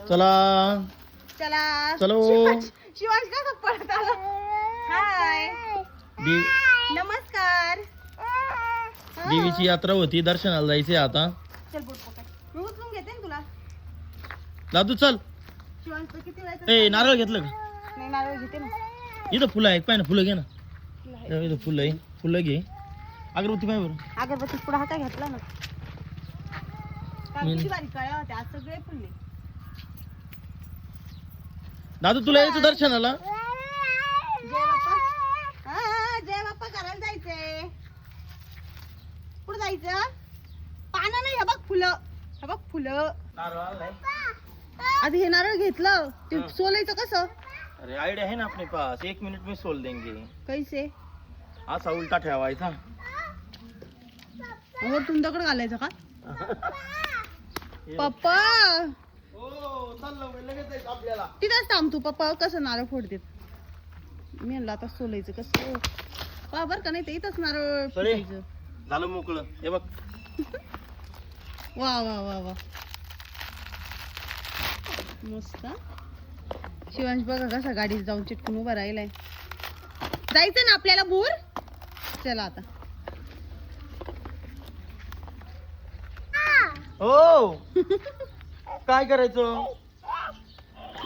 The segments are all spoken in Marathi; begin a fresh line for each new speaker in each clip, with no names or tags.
चला
चला
चलो.
शिवांश का पडत आला. हाय नमस्कार.
देवीची यात्रा होती, दर्शनाला जायचे आता.
चल बोट पकड, मी उचलून घेते ना तुला.
दादू चल.
शिवांश किती वेळाचं
ए नारळ घेतलं का?
नाही नारळ घेते ना.
इथं फुलं आहे, पाय ना फुलं घे ना. इथं फुलं आहे, फुलं घे. अगरबत्ती पाय बरं.
अगरबत्ती पुढे हाता घेतला ना. काल किती बारीक काळ्या होत्या, आज सगळे फुलले.
दादू तुला यायचं दर्शनाला?
जय बाप्पा. हा जय बाप्पा करायला जायचंय. कुठं जायचं? पानं नाही, हे बघ फुलं, हे बघ फुलं. आधी हे नारळ घेतलं, ते सोलायचं कसं?
अरे आइडिया है ना अपने पास, 1 मिनट में सोल देंगे.
कैसे?
असा उलटा ठेवायचा.
अहो तुमच्याकडे घालायचं का? पप्पा
आपल्याला
तिथंच थांब तू. पप्पा कसं नारळ फोडते मी म्हणलं आता सोलायचं कसं. पा बर का, नाही ते इथंच नारळ
सरे.
फोडायचं.
झालं मोकळं. हे बघ
वा वा वा वा मस्त. शिवांश बघा कसा गाडीत जाऊन चिटकून उभा राहिलाय. जायचं ना आपल्याला भूर. चला आता.
हो काय करायचं?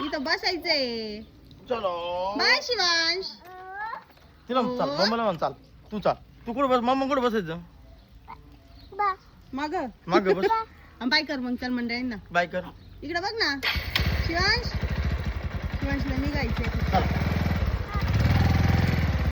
इथं बसायचंय.
चलो
बाय शिवांश.
तिला चाल, मम्माला म्हण चाल. तू चाल. तू कुठं बस, मम्मा कुठं बसायचं?
माग
माग बस.
बाय कर मग. चल मंडळींना
बाय कर.
इकडे बघ ना. शिवांश शिवांशला निघायचंय.
चल.